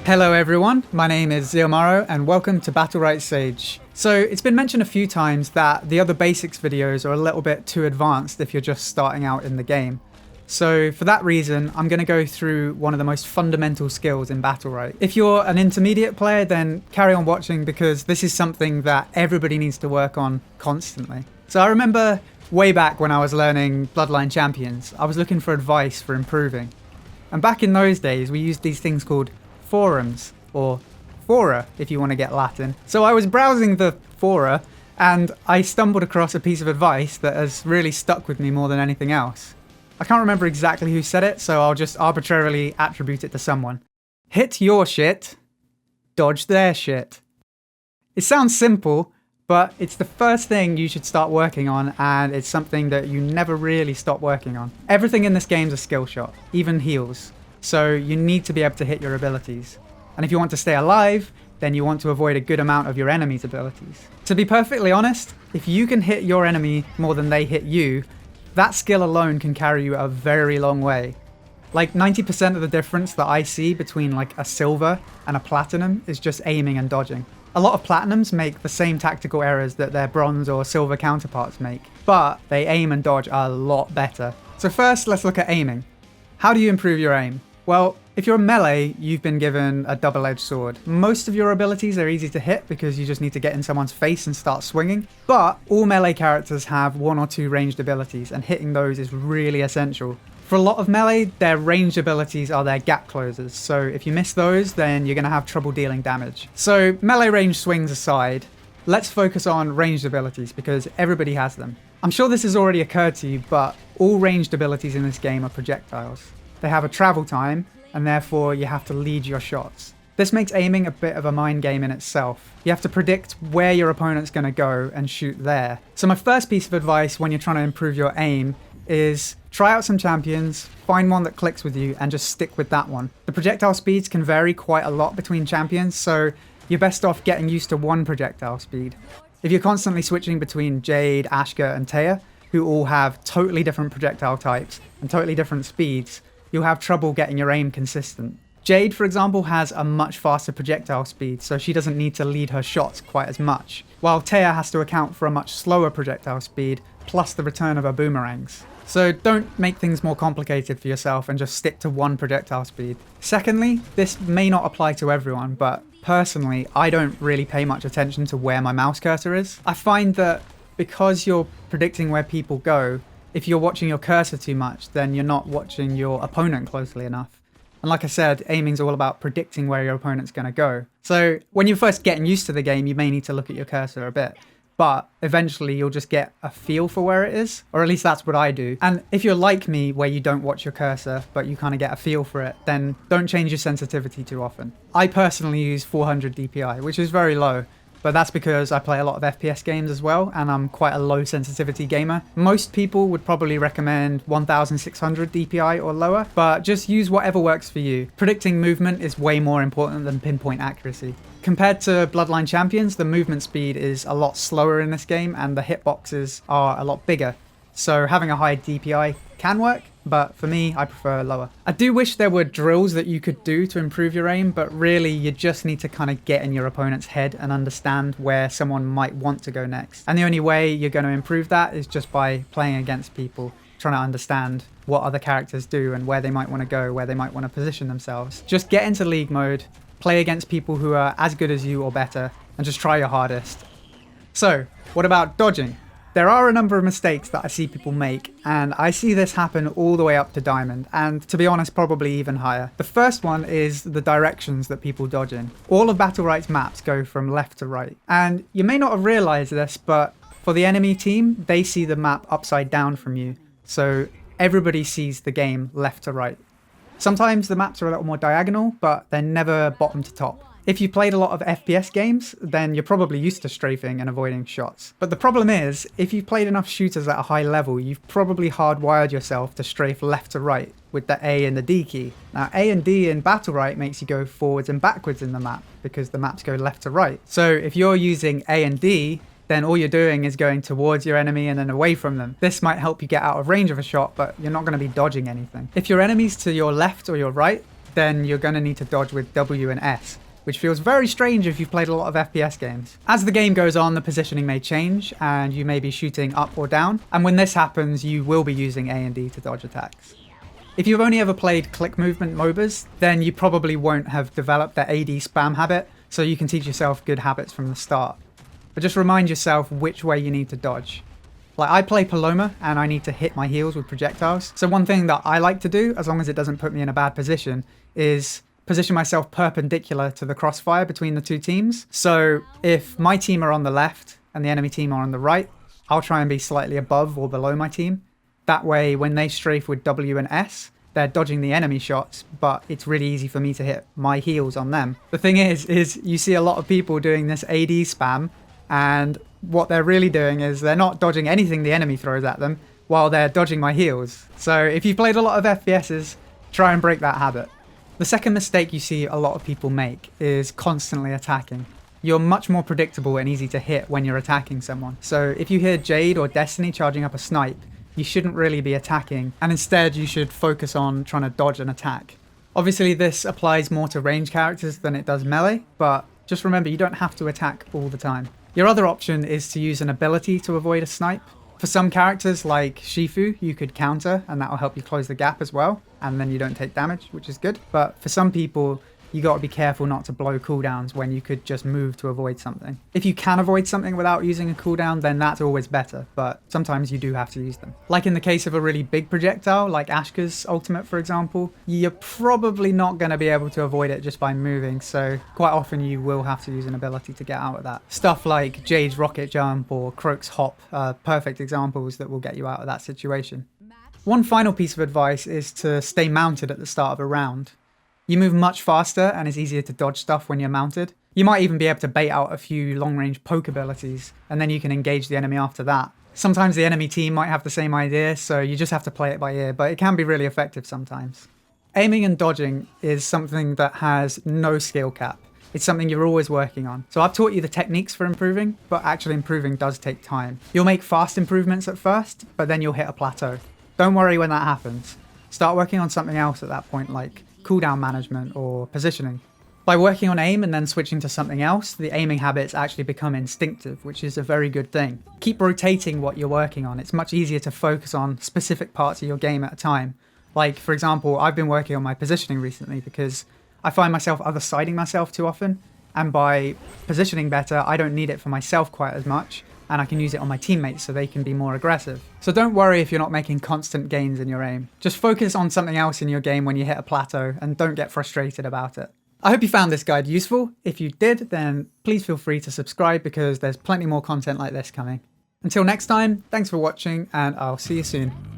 Hello everyone, my name is Ziomaro and welcome to Battlerite Sage. So it's been mentioned a few times that the other basics videos are a little bit too advanced if you're just starting out in the game. So for that reason, I'm going to go through one of the most fundamental skills in Battlerite. If you're an intermediate player, then carry on watching because this is something that everybody needs to work on constantly. So I remember way back when I was learning Bloodline Champions, I was looking for advice for improving. And back in those days, we used these things called forums, or fora if you want to get Latin. So I was browsing the fora and I stumbled across a piece of advice that has really stuck with me more than anything else. I can't remember exactly who said it, so I'll just arbitrarily attribute it to someone. Hit your shit, dodge their shit. It sounds simple, but it's the first thing you should start working on, and it's something that you never really stop working on. Everything in this game is a skill shot, even heals. So you need to be able to hit your abilities. And if you want to stay alive, then you want to avoid a good amount of your enemy's abilities. To be perfectly honest, if you can hit your enemy more than they hit you, that skill alone can carry you a very long way. Like 90% of the difference that I see between like a silver and a platinum is just aiming and dodging. A lot of platinums make the same tactical errors that their bronze or silver counterparts make, but they aim and dodge a lot better. So first, let's look at aiming. How do you improve your aim? Well, if you're a melee, you've been given a double-edged sword. Most of your abilities are easy to hit because you just need to get in someone's face and start swinging, but all melee characters have one or two ranged abilities, and hitting those is really essential. For a lot of melee, their ranged abilities are their gap closers, so if you miss those, then you're going to have trouble dealing damage. So melee range swings aside, let's focus on ranged abilities because everybody has them. I'm sure this has already occurred to you, but all ranged abilities in this game are projectiles. They have a travel time, and therefore you have to lead your shots. This makes aiming a bit of a mind game in itself. You have to predict where your opponent's going to go and shoot there. So my first piece of advice when you're trying to improve your aim is try out some champions, find one that clicks with you, and just stick with that one. The projectile speeds can vary quite a lot between champions, so you're best off getting used to one projectile speed. If you're constantly switching between Jade, Ashka, and Taya, who all have totally different projectile types and totally different speeds, you'll have trouble getting your aim consistent. Jade, for example, has a much faster projectile speed, so she doesn't need to lead her shots quite as much, while Taya has to account for a much slower projectile speed, plus the return of her boomerangs. So don't make things more complicated for yourself and just stick to one projectile speed. Secondly, this may not apply to everyone, but personally, I don't really pay much attention to where my mouse cursor is. I find that because you're predicting where people go, if you're watching your cursor too much, then you're not watching your opponent closely enough. And like I said, aiming's all about predicting where your opponent's going to go. So when you're first getting used to the game, you may need to look at your cursor a bit. But eventually you'll just get a feel for where it is, or at least that's what I do. And if you're like me, where you don't watch your cursor, but you kind of get a feel for it, then don't change your sensitivity too often. I personally use 400 DPI, which is very low. But that's because I play a lot of FPS games as well, and I'm quite a low sensitivity gamer. Most people would probably recommend 1600 DPI or lower, but just use whatever works for you. Predicting movement is way more important than pinpoint accuracy. Compared to Bloodline Champions, the movement speed is a lot slower in this game, and the hitboxes are a lot bigger. So having a high DPI can work, but for me, I prefer lower. I do wish there were drills that you could do to improve your aim, but really you just need to kind of get in your opponent's head and understand where someone might want to go next. And the only way you're going to improve that is just by playing against people, trying to understand what other characters do and where they might want to go, where they might want to position themselves. Just get into league mode, play against people who are as good as you or better, and just try your hardest. So, what about dodging? There are a number of mistakes that I see people make, and I see this happen all the way up to Diamond, and to be honest, probably even higher. The first one is the directions that people dodge in. All of Battlerite's maps go from left to right, and you may not have realized this, but for the enemy team, they see the map upside down from you, so everybody sees the game left to right. Sometimes the maps are a little more diagonal, but they're never bottom to top. If you played a lot of FPS games, then you're probably used to strafing and avoiding shots. But the problem is, if you've played enough shooters at a high level, you've probably hardwired yourself to strafe left to right with the A and the D key. Now, A and D in Battlerite makes you go forwards and backwards in the map, because the maps go left to right. So if you're using A and D, then all you're doing is going towards your enemy and then away from them. This might help you get out of range of a shot, but you're not going to be dodging anything. If your enemy's to your left or your right, then you're going to need to dodge with W and S, which feels very strange if you've played a lot of FPS games. As the game goes on, the positioning may change, and you may be shooting up or down, and when this happens, you will be using A and D to dodge attacks. If you've only ever played click movement MOBAs, then you probably won't have developed the AD spam habit, so you can teach yourself good habits from the start. But just remind yourself which way you need to dodge. Like, I play Paloma, and I need to hit my heels with projectiles, so one thing that I like to do, as long as it doesn't put me in a bad position, is position myself perpendicular to the crossfire between the two teams. So if my team are on the left and the enemy team are on the right, I'll try and be slightly above or below my team. That way, when they strafe with W and S, they're dodging the enemy shots, but it's really easy for me to hit my heels on them. The thing is you see a lot of people doing this AD spam, and what they're really doing is they're not dodging anything the enemy throws at them while they're dodging my heels. So if you've played a lot of FPSs, try and break that habit. The second mistake you see a lot of people make is constantly attacking. You're much more predictable and easy to hit when you're attacking someone. So if you hear Jade or Destiny charging up a snipe, you shouldn't really be attacking, and instead you should focus on trying to dodge an attack. Obviously this applies more to range characters than it does melee, but just remember you don't have to attack all the time. Your other option is to use an ability to avoid a snipe. For some characters like Shifu, you could counter, and that will help you close the gap as well, and then you don't take damage, which is good. But for some people, you got to be careful not to blow cooldowns when you could just move to avoid something. If you can avoid something without using a cooldown, then that's always better, but sometimes you do have to use them. Like in the case of a really big projectile, like Ashka's ultimate for example, you're probably not going to be able to avoid it just by moving, so quite often you will have to use an ability to get out of that. Stuff like Jade's rocket jump or Croak's hop are perfect examples that will get you out of that situation. One final piece of advice is to stay mounted at the start of a round. You move much faster and it's easier to dodge stuff when you're mounted. You might even be able to bait out a few long-range poke abilities, and then you can engage the enemy after that. Sometimes the enemy team might have the same idea, so you just have to play it by ear, but it can be really effective sometimes. Aiming and dodging is something that has no skill cap. It's something you're always working on. So I've taught you the techniques for improving, but actually improving does take time. You'll make fast improvements at first, but then you'll hit a plateau. Don't worry when that happens. Start working on something else at that point, like cooldown management or positioning. By working on aim and then switching to something else, the aiming habits actually become instinctive, which is a very good thing. Keep rotating what you're working on. It's much easier to focus on specific parts of your game at a time. Like, for example, I've been working on my positioning recently because I find myself other-siding myself too often, and by positioning better, I don't need it for myself quite as much, and I can use it on my teammates so they can be more aggressive. So don't worry if you're not making constant gains in your aim. Just focus on something else in your game when you hit a plateau and don't get frustrated about it. I hope you found this guide useful. If you did, then please feel free to subscribe because there's plenty more content like this coming. Until next time, thanks for watching and I'll see you soon.